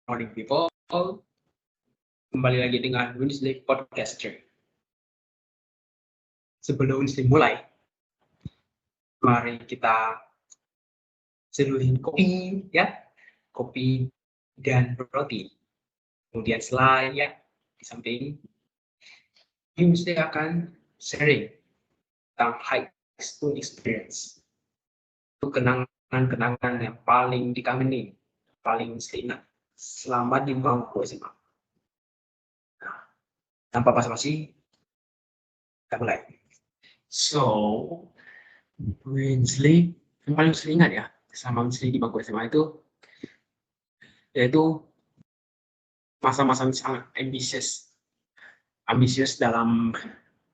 morning people, kembali lagi dengan Winsley Podcaster. Sebelum Winsley mulai, mari kita seduhin kopi ya, kopi dan roti. Kemudian slide ya, di samping Winsley akan sharing tentang high school experience. Itu kenangan-kenangan yang paling dikangenin, paling Winsley ingat selama di bangku SMA. Tanpa basa-basi, kita mulai. So, Winsley, yang paling sering ingat ya, sama Winsley di bangku SMA itu, yaitu masa-masa sangat ambisius dalam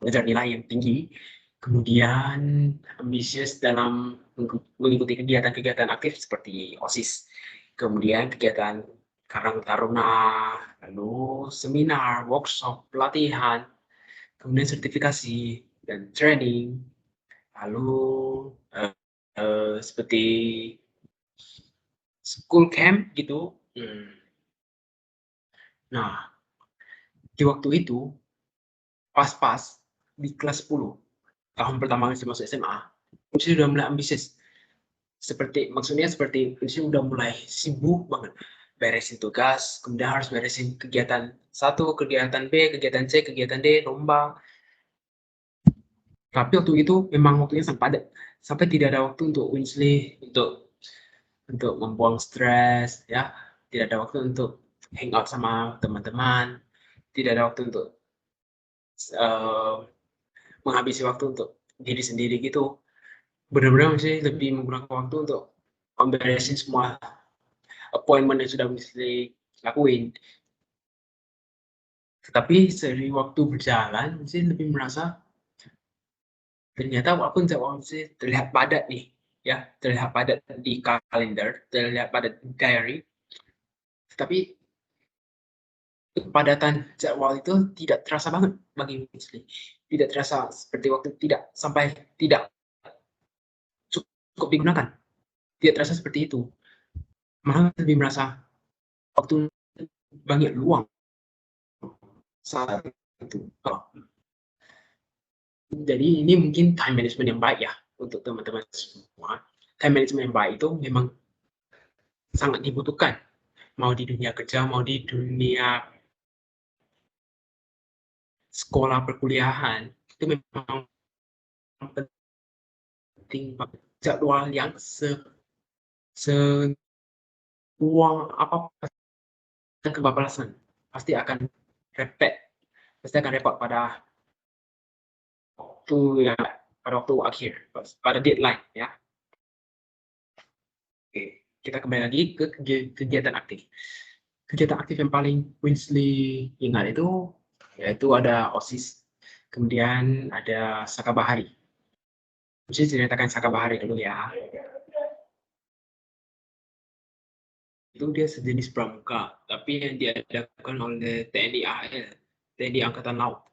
mengejar nilai yang tinggi, kemudian ambisius dalam mengikuti kegiatan-kegiatan aktif seperti OSIS, kemudian kegiatan Karang Taruna, lalu seminar, workshop, pelatihan, kemudian sertifikasi dan training, lalu seperti school camp gitu. Nah, di waktu itu pas-pas di kelas 10 tahun pertama saya masuk SMA, saya sudah mulai ambisius. Maksudnya seperti saya sudah mulai sibuk banget beresin tugas, kemudian harus beresin kegiatan satu, kegiatan B, kegiatan C, kegiatan D, lomba. Tapi waktu itu memang waktunya sangat padat, sampai tidak ada waktu untuk Winsley untuk membuang stres ya, tidak ada waktu untuk hangout sama teman-teman, tidak ada waktu untuk menghabisi waktu untuk diri sendiri gitu. Benar-benar masih lebih menggunakan waktu untuk memberesin semua appointment yang sudah mesti lakuin. Tetapi seiring waktu berjalan, saya lebih merasa ternyata walaupun jadwal saya terlihat padat nih, ya, terlihat padat di kalender, terlihat padat di diary, tetapi kepadatan jadwal itu tidak terasa banget bagi Winsley. Tidak terasa seperti waktu tidak cukup digunakan. Tidak terasa seperti itu. Malah lebih merasa waktu banyak luang saat itu. Jadi ini mungkin time management yang baik ya untuk teman-teman semua. Time management yang baik itu memang sangat dibutuhkan, mau di dunia kerja, mau di dunia sekolah perkuliahan, itu memang penting banget. Jadwal yang sebuang apa kebablasan pasti akan repot pada waktu akhir, pada deadline ya. Oke, kita kembali lagi ke kegiatan aktif. Kegiatan aktif yang paling Winsley ingat itu yaitu ada OSIS, kemudian ada Sakabahari. Saya ceritakan Sakabahari dulu ya. Itu dia sejenis pramuka, tapi yang diadakan oleh TNI AL, TNI Angkatan Laut.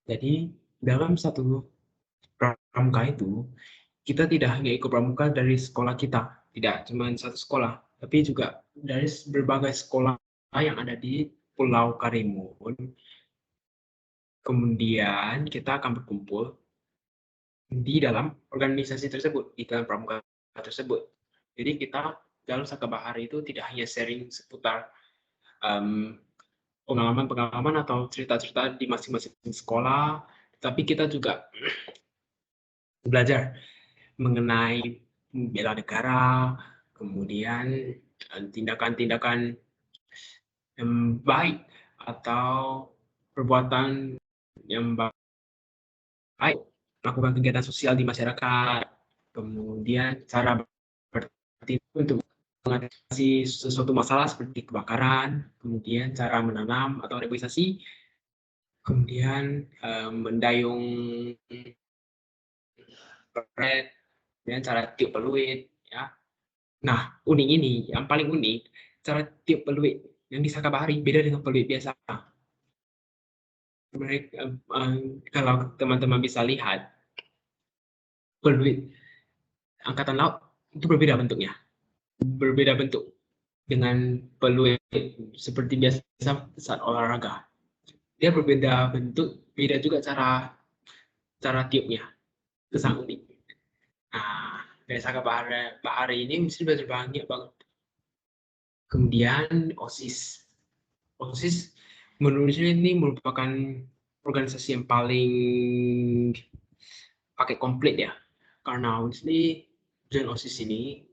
Jadi dalam satu pramuka itu, kita tidak hanya ikut pramuka dari sekolah kita, tidak cuma satu sekolah, tapi juga dari berbagai sekolah yang ada di Pulau Karimun. Kemudian kita akan berkumpul di dalam organisasi tersebut, di dalam pramuka tersebut. Jadi kita dalam Sakabahari itu tidak hanya sharing seputar pengalaman-pengalaman atau cerita-cerita di masing-masing sekolah, tapi kita juga belajar mengenai bela negara, kemudian tindakan-tindakan yang baik atau perbuatan yang baik, melakukan kegiatan sosial di masyarakat, kemudian cara bertindak untuk mengatasi sesuatu masalah seperti kebakaran, kemudian cara menanam atau reboisasi, kemudian mendayung peret, kemudian cara tiup peluit ya. Nah, yang paling unik, cara tiup peluit yang di Sakabahari beda dengan peluit biasa. Kalau teman-teman bisa lihat, peluit Angkatan Laut itu berbeda bentuknya, berbeda bentuk. dengan peluit seperti biasa saat olahraga. Dia berbeda bentuk, beda juga cara tiupnya, itu sangat unik. Nah, dari Saka Bahari ini mesti belajar banyak banget. Kemudian OSIS. OSIS menurut saya ini merupakan organisasi yang paling pakai komplit ya. Karena honestly, join OSIS ini,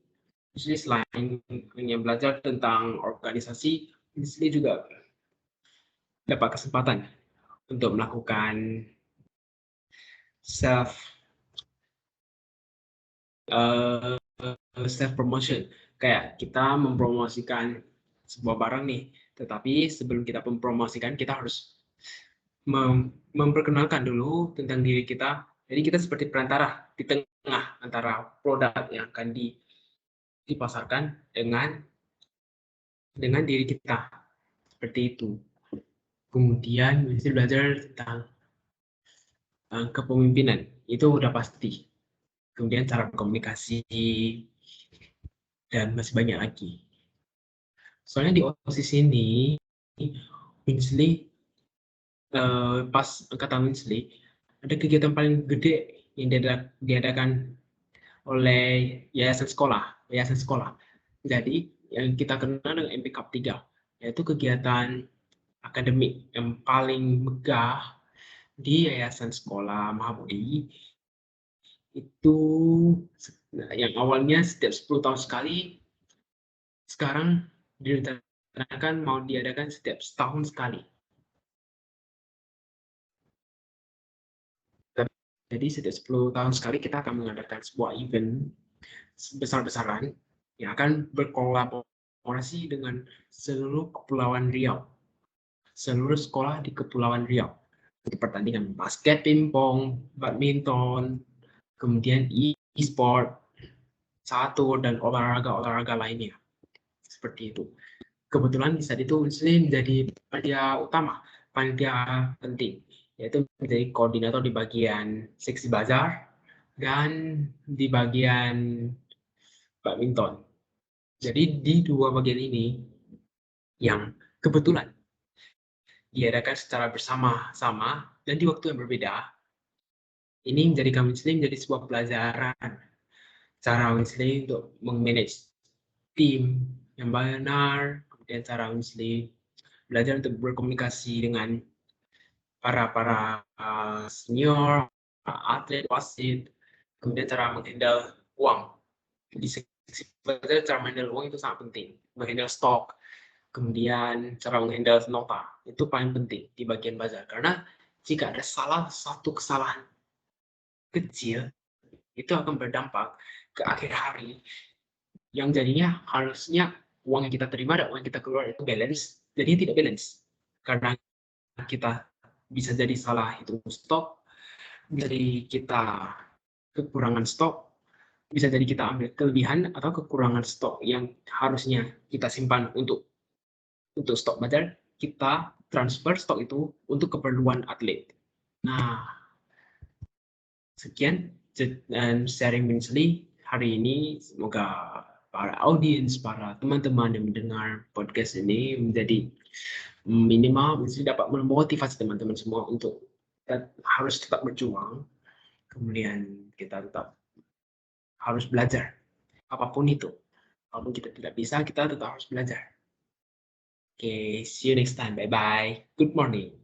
honestly selain hanya belajar tentang organisasi, honestly juga dapat kesempatan untuk melakukan self self promotion. Kayak kita mempromosikan sebuah barang nih, tetapi sebelum kita mempromosikan, kita harus memperkenalkan dulu tentang diri kita. Jadi kita seperti perantara di tengah antara produk yang akan dipasarkan dengan diri kita. Seperti itu. Kemudian mesti belajar tentang kepemimpinan. Itu udah pasti. Kemudian cara berkomunikasi dan masih banyak lagi. Soalnya di OSIS ini Winsley pas angkatan Winsley ada kegiatan paling gede yang diadakan oleh yayasan sekolah. Jadi yang kita kenal dengan MP Cup 3, yaitu kegiatan akademik yang paling megah di yayasan sekolah Mahabodi. Itu yang awalnya setiap 10 tahun sekali, sekarang direncanakan mau diadakan setiap setahun sekali. Jadi setiap 10 tahun sekali kita akan mengadakan sebuah event besar-besaran yang akan berkolaborasi dengan seluruh Kepulauan Riau, seluruh sekolah di Kepulauan Riau. Untuk pertandingan basket, pingpong, badminton, kemudian e-sport, catur, dan olahraga-olahraga lainnya. Seperti itu. Kebetulan di saat itu Muslim menjadi panitia utama, panitia penting, yaitu menjadi koordinator di bagian seksi bazar dan di bagian badminton. Jadi di dua bagian ini yang kebetulan diadakan secara bersama-sama dan di waktu yang berbeda, ini menjadikan Winsley menjadi sebuah pelajaran cara Winsley untuk memanage tim yang benar, kemudian cara Winsley belajar untuk berkomunikasi dengan para senior, atlet, wasit, kemudian cara menghandle uang. Di seksi bazar cara menghandle uang itu sangat penting, menghandle stok, kemudian cara menghandle nota, itu paling penting di bagian bazar. Karena jika ada salah satu kesalahan kecil, itu akan berdampak ke akhir hari, yang jadinya harusnya uang yang kita terima dan uang yang kita keluar itu balance, jadi tidak balance. Karena kita bisa jadi salah hitung stok, jadi kita kekurangan stok, bisa jadi kita ambil kelebihan atau kekurangan stok yang harusnya kita simpan untuk stok bazar, kita transfer stok itu untuk keperluan atlet. Nah, sekian sharing Winsley hari ini. Semoga para audiens, para teman-teman yang mendengar podcast ini menjadi minimal Winsley dapat memotivasi teman-teman semua untuk harus tetap berjuang. Kemudian kita tetap harus belajar apapun itu. Walaupun kita tidak bisa, kita tetap harus belajar. Okay, see you next time. Bye-bye. Good morning.